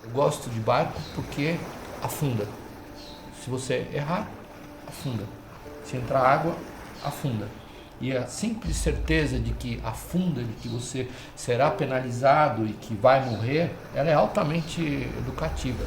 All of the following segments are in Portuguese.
Eu gosto de barco porque afunda. Se você errar, afunda. Se entrar água, afunda. E a simples certeza de que afunda, de que você será penalizado e que vai morrer, ela é altamente educativa.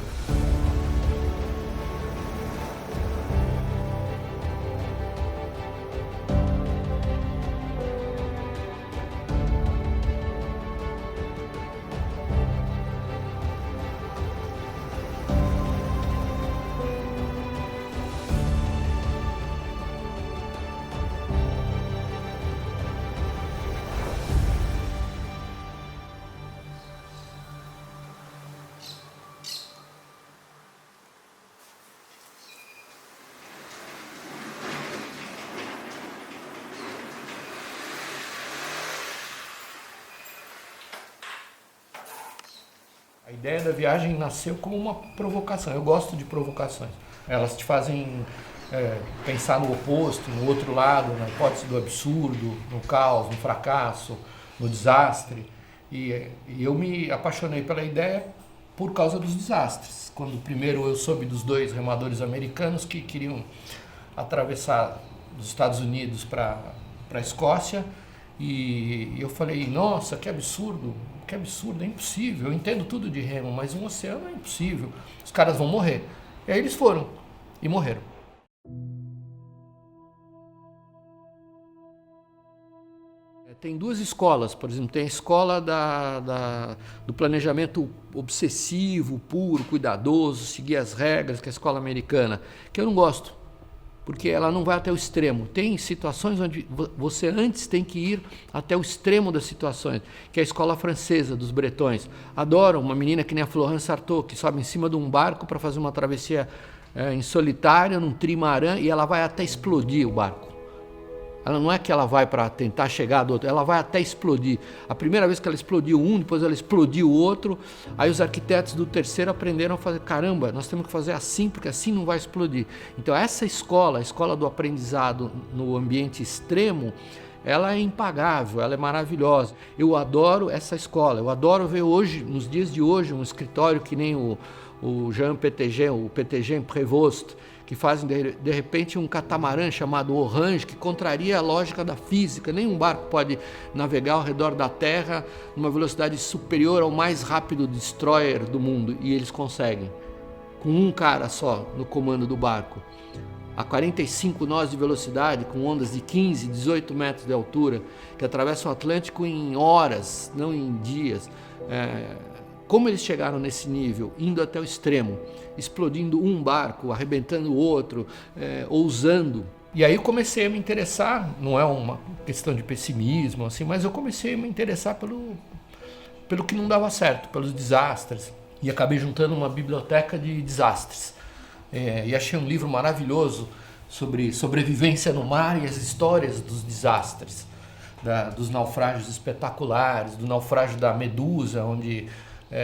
A ideia da viagem nasceu como uma provocação. Eu gosto de provocações. Elas te fazem pensar no oposto, no outro lado, na hipótese do absurdo, no caos, no fracasso, no desastre. E eu me apaixonei pela ideia por causa dos desastres. Quando primeiro eu soube dos dois remadores americanos que queriam atravessar dos Estados Unidos para a Escócia, e eu falei, nossa, que absurdo, é impossível. Eu entendo tudo de remo, mas um oceano é impossível. Os caras vão morrer. E aí eles foram e morreram. Tem duas escolas, por exemplo, tem a escola do planejamento obsessivo, puro, cuidadoso, seguir as regras, que é a escola americana, que eu não gosto, porque ela não vai até o extremo. Tem situações onde você antes tem que ir até o extremo das situações, que é a escola francesa dos bretões. Adoro uma menina que nem a Florence Artaud, que sobe em cima de um barco para fazer uma travessia em solitário, num trimaran, e ela vai até explodir o barco. Ela não é que ela vai para tentar chegar do outro, ela vai até explodir. A primeira vez que ela explodiu um, depois ela explodiu o outro, aí os arquitetos do terceiro aprenderam a fazer, caramba, nós temos que fazer assim, porque assim não vai explodir. Então essa escola, a escola do aprendizado no ambiente extremo, ela é impagável, ela é maravilhosa. Eu adoro essa escola, eu adoro ver hoje, nos dias de hoje, um escritório que nem o Jean Pétégin, o Pétégin Prévost, que fazem de repente um catamarã chamado Orange, que contraria a lógica da física. Nenhum barco pode navegar ao redor da Terra numa velocidade superior ao mais rápido destroyer do mundo, e eles conseguem, com um cara só no comando do barco, a 45 nós de velocidade, com ondas de 15, 18 metros de altura, que atravessam o Atlântico em horas, não em dias. Como eles chegaram nesse nível, indo até o extremo, explodindo um barco, arrebentando o outro, ousando. E aí eu comecei a me interessar, não é uma questão de pessimismo, assim, mas eu comecei a me interessar pelo que não dava certo, pelos desastres. E acabei juntando uma biblioteca de desastres. E achei um livro maravilhoso sobre sobrevivência no mar e as histórias dos desastres, dos naufrágios espetaculares, do naufrágio da Medusa, onde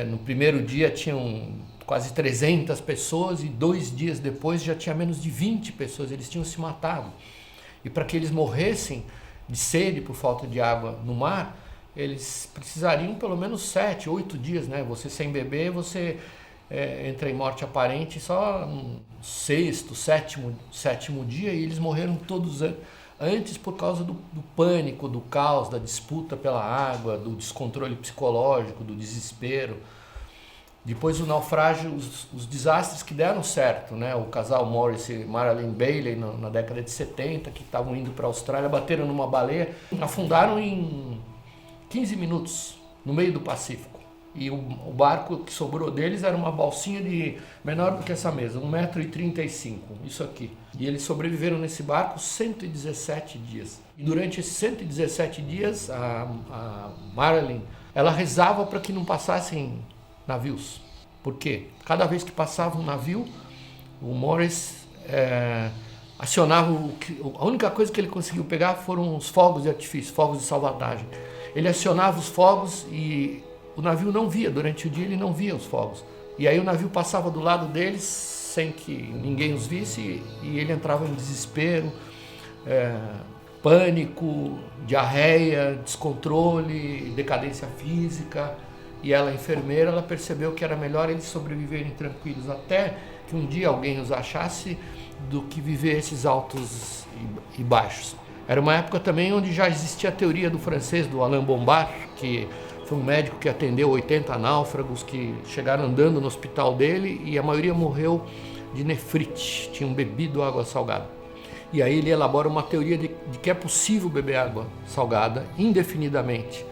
no primeiro dia tinham quase 300 pessoas e 2 dias depois já tinha menos de 20 pessoas, eles tinham se matado. E para que eles morressem de sede por falta de água no mar, eles precisariam pelo menos 7, 8 dias, né? Você sem beber, você entra em morte aparente só no sexto, sétimo dia, e eles morreram todos antes por causa do pânico, do caos, da disputa pela água, do descontrole psicológico, do desespero. Depois o naufrágio, os desastres que deram certo, né? O casal Morris e Marilyn Bailey na década de 70, que estavam indo para a Austrália, bateram numa baleia, afundaram em 15 minutos no meio do Pacífico. E o barco que sobrou deles era uma balsinha de menor do que essa mesa, 1,35 m, isso aqui. E eles sobreviveram nesse barco 117 dias. E durante esses 117 dias, a Marilyn, ela rezava para que não passassem navios. Por quê? Cada vez que passava um navio, o Morris acionava a única coisa que ele conseguiu pegar foram os fogos de artifício, fogos de salvatagem. Ele acionava os fogos e o navio não via, durante o dia ele não via os fogos. E aí o navio passava do lado deles sem que ninguém os visse e ele entrava em desespero, pânico, diarreia, descontrole, decadência física. e ela, enfermeira, ela percebeu que era melhor eles sobreviverem tranquilos até que um dia alguém os achasse do que viver esses altos e baixos. Era uma época também onde já existia a teoria do francês, do Alain Bombard, que foi um médico que atendeu 80 náufragos que chegaram andando no hospital dele e a maioria morreu de nefrite, tinham bebido água salgada. E aí ele elabora uma teoria de que é possível beber água salgada indefinidamente.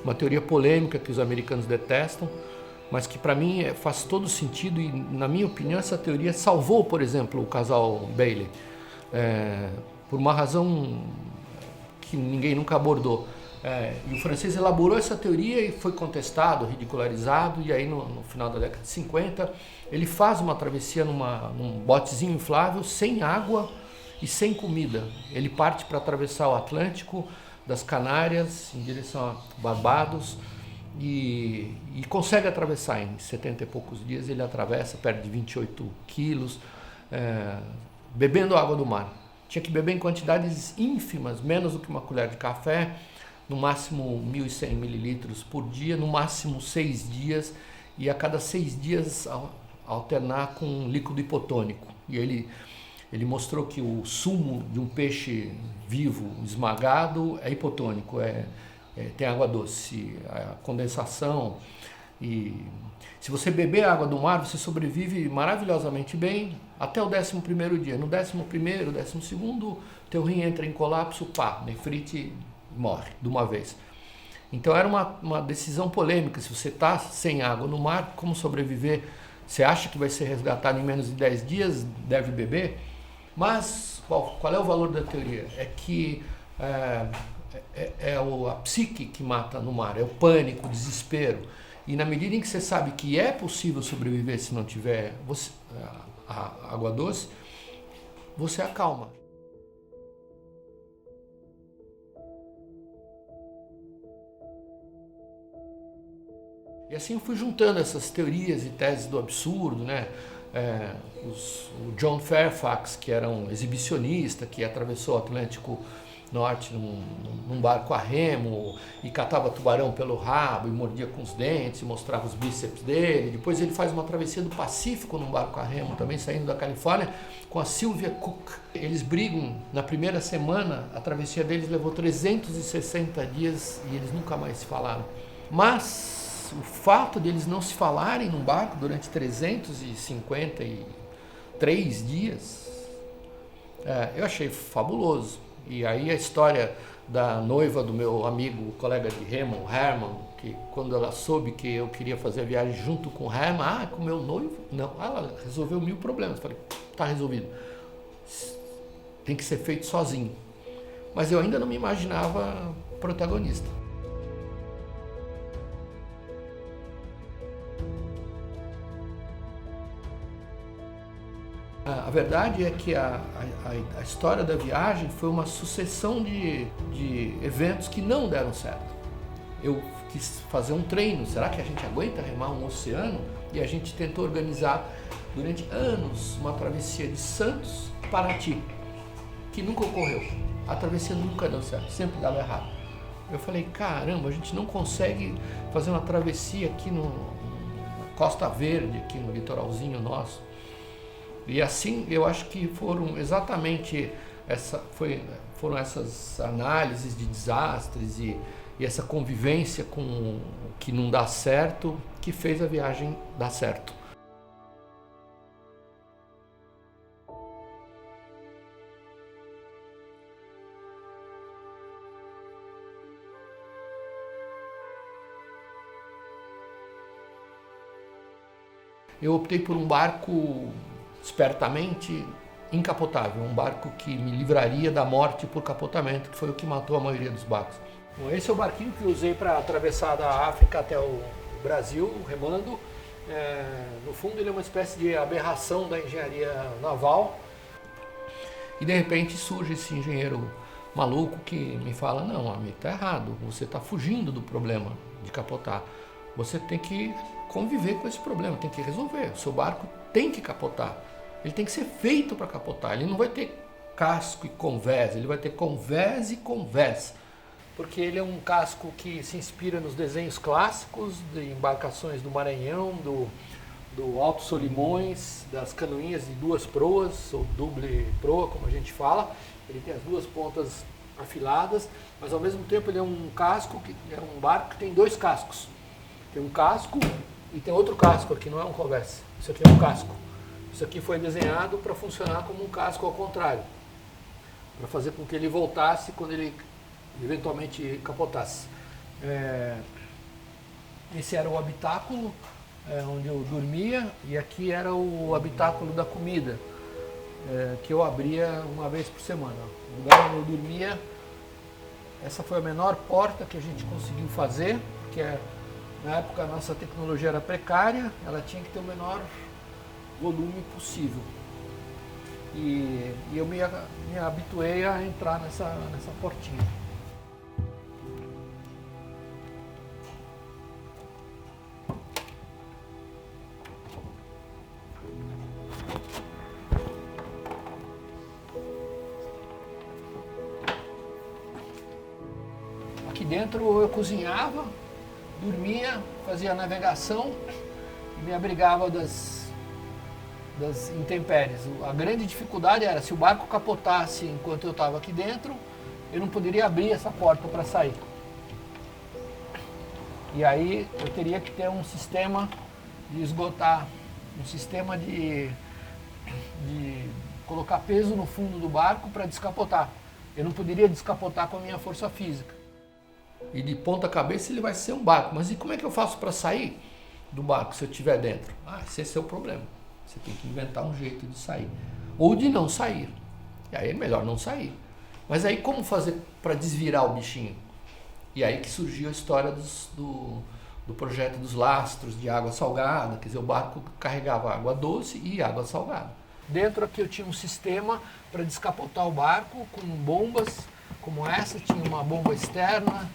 Uma teoria polêmica que os americanos detestam, mas que para mim faz todo sentido e, na minha opinião, essa teoria salvou, por exemplo, o casal Bailey, por uma razão que ninguém nunca abordou. E o francês elaborou essa teoria e foi contestado, ridicularizado, e aí no final da década de 50 ele faz uma travessia num botezinho inflável, sem água e sem comida. Ele parte para atravessar o Atlântico, das Canárias em direção a Barbados, e consegue atravessar em 70 e poucos dias. Ele atravessa, perde 28 quilos, bebendo água do mar. Tinha que beber em quantidades ínfimas, menos do que uma colher de café, no máximo 1.100 mililitros por dia, no máximo 6 dias, e a cada 6 dias alternar com um líquido hipotônico. E ele mostrou que o sumo de um peixe vivo esmagado é hipotônico, tem água doce, a condensação. E se você beber a água do mar, você sobrevive maravilhosamente bem até o 11º dia. No 11º, 12º, teu rim entra em colapso, nefrite, morre de uma vez. Então era uma decisão polêmica. Se você está sem água no mar, como sobreviver? Você acha que vai ser resgatado em menos de 10 dias, deve beber? Mas qual é o valor da teoria? É que a psique que mata no mar, é o pânico, o desespero. E na medida em que você sabe que é possível sobreviver se não tiver a água doce, você acalma. E assim eu fui juntando essas teorias e teses do absurdo, né? O John Fairfax, que era um exibicionista, que atravessou o Atlântico Norte num barco a remo e catava tubarão pelo rabo e mordia com os dentes e mostrava os bíceps dele. Depois ele faz uma travessia do Pacífico num barco a remo, também saindo da Califórnia, com a Sylvia Cook. Eles brigam na primeira semana, a travessia deles levou 360 dias e eles nunca mais se falaram. Mas o fato de eles não se falarem num barco durante 353 dias, eu achei fabuloso. E aí a história da noiva do meu amigo, colega de remo, Herman, que quando ela soube que eu queria fazer a viagem junto com o Herman, com o meu noivo, não, ela resolveu 1000 problemas. Falei, tá resolvido. Tem que ser feito sozinho. Mas eu ainda não me imaginava protagonista. A verdade é que a história da viagem foi uma sucessão de eventos que não deram certo. Eu quis fazer um treino, será que a gente aguenta remar um oceano? E a gente tentou organizar durante anos uma travessia de Santos a Paraty, que nunca ocorreu. A travessia nunca deu certo, sempre dava errado. Eu falei, caramba, a gente não consegue fazer uma travessia aqui na Costa Verde, aqui no litoralzinho nosso. E assim, eu acho que foram exatamente foram essas análises de desastres e essa convivência com o que não dá certo que fez a viagem dar certo. Eu optei por um barco espertamente incapotável, um barco que me livraria da morte por capotamento, que foi o que matou a maioria dos barcos. Bom, esse é o barquinho que eu usei para atravessar da África até o Brasil, remando. No fundo ele é uma espécie de aberração da engenharia naval. E de repente surge esse engenheiro maluco que me fala, não, amigo, tá errado, você está fugindo do problema de capotar. Você tem que conviver com esse problema, tem que resolver. O seu barco tem que capotar. Ele tem que ser feito para capotar. Ele não vai ter casco e convés, ele vai ter convés e convés. porque ele é um casco que se inspira nos desenhos clássicos de embarcações do Maranhão, do Alto Solimões, das canoinhas de duas proas, ou double proa, como a gente fala. Ele tem as duas pontas afiladas, mas ao mesmo tempo ele é um casco, é um barco que tem dois cascos. Tem um casco e tem outro casco aqui, não é um conversa. Isso aqui é um casco. Isso aqui foi desenhado para funcionar como um casco ao contrário, para fazer com que ele voltasse quando ele eventualmente capotasse. Esse era o habitáculo onde eu dormia, e aqui era o habitáculo da comida, que eu abria uma vez por semana. O lugar onde eu dormia, essa foi a menor porta que a gente conseguiu fazer, porque na época a nossa tecnologia era precária, ela tinha que ter o menor volume possível. E eu me habituei a entrar nessa portinha. Aqui dentro eu cozinhava, dormia, fazia navegação e me abrigava das intempéries. A grande dificuldade era, se o barco capotasse enquanto eu estava aqui dentro, eu não poderia abrir essa porta para sair. E aí eu teria que ter um sistema de esgotar, um sistema de colocar peso no fundo do barco para descapotar. Eu não poderia descapotar com a minha força física. E de ponta cabeça ele vai ser um barco. Mas e como é que eu faço para sair do barco se eu estiver dentro? Esse é o problema. Você tem que inventar um jeito de sair. Ou de não sair. E aí é melhor não sair. Mas aí como fazer para desvirar o bichinho? E aí que surgiu a história do projeto dos lastros de água salgada. Quer dizer, o barco carregava água doce e água salgada. Dentro aqui eu tinha um sistema para descapotar o barco com bombas como essa. Tinha uma bomba externa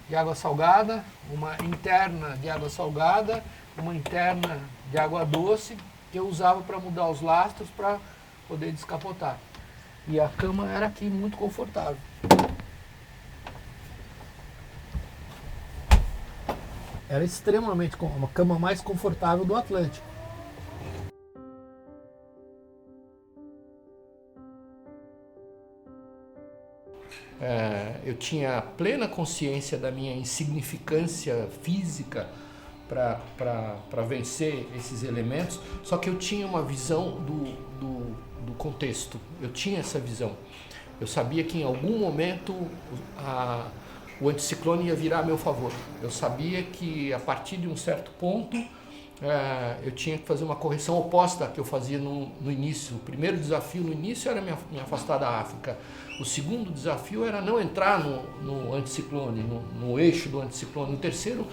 de água salgada, uma interna de água salgada, uma interna de água doce, que eu usava para mudar os lastros para poder descapotar. E a cama era aqui muito confortável. Era extremamente uma cama mais confortável do Atlântico. Eu tinha plena consciência da minha insignificância física para vencer esses elementos, só que eu tinha uma visão do contexto, eu tinha essa visão. Eu sabia que em algum momento o anticiclone ia virar a meu favor. Eu sabia que a partir de um certo ponto eu tinha que fazer uma correção oposta à que eu fazia no início. O primeiro desafio no início era me afastar da África. O segundo desafio era não entrar no anticiclone, no eixo do anticiclone. O terceiro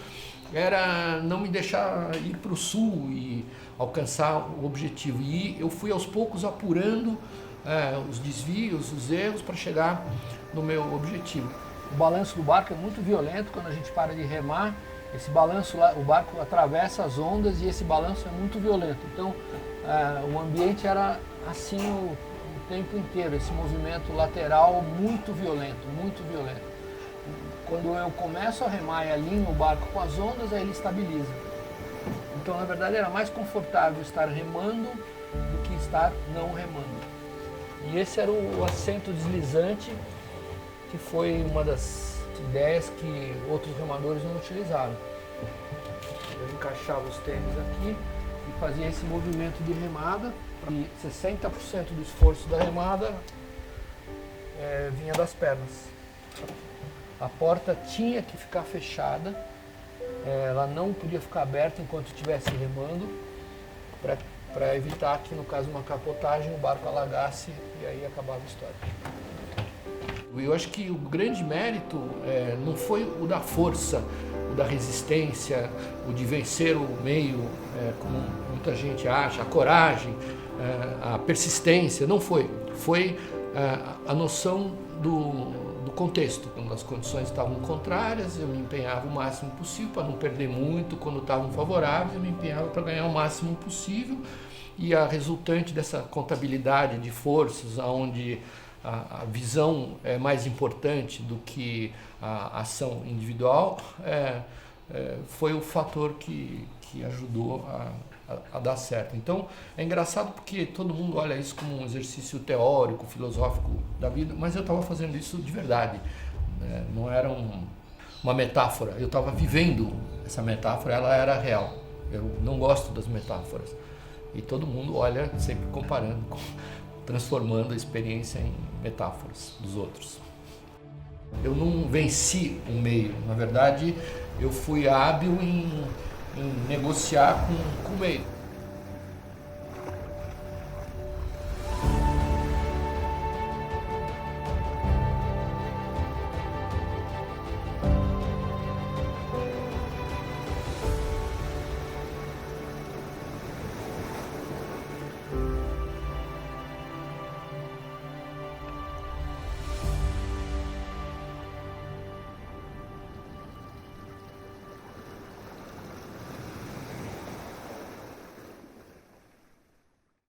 era não me deixar ir para o sul e alcançar o objetivo. E eu fui aos poucos apurando os desvios, os erros para chegar no meu objetivo. O balanço do barco é muito violento quando a gente para de remar. Esse balanço lá, o barco atravessa as ondas e esse balanço é muito violento. Então o ambiente era assim o tempo inteiro, esse movimento lateral muito violento, muito violento. Quando eu começo a remar e alinho o barco com as ondas, aí ele estabiliza. Então, na verdade, era mais confortável estar remando do que estar não remando. E esse era o assento deslizante, que foi uma das ideias que outros remadores não utilizaram. Eu encaixava os tênis aqui e fazia esse movimento de remada, e 60% do esforço da remada vinha das pernas. A porta tinha que ficar fechada, ela não podia ficar aberta enquanto estivesse remando, para evitar que, no caso, uma capotagem, o barco alagasse e aí acabava a história. Eu acho que o grande mérito não foi o da força, o da resistência, o de vencer o meio, como muita gente acha, a coragem, a persistência, não foi. Foi a noção do contexto. Quando as condições estavam contrárias, eu me empenhava o máximo possível para não perder muito. Quando estavam favoráveis, eu me empenhava para ganhar o máximo possível. E a resultante dessa contabilidade de forças, onde a visão é mais importante do que a ação individual, foi o fator que ajudou a dar certo. Então, é engraçado porque todo mundo olha isso como um exercício teórico, filosófico da vida, mas eu estava fazendo isso de verdade, né? Não era uma metáfora, eu estava vivendo essa metáfora, ela era real. Eu não gosto das metáforas. E todo mundo olha sempre comparando, transformando a experiência em metáforas dos outros. Eu não venci o meio, na verdade eu fui hábil em negociar com o meio.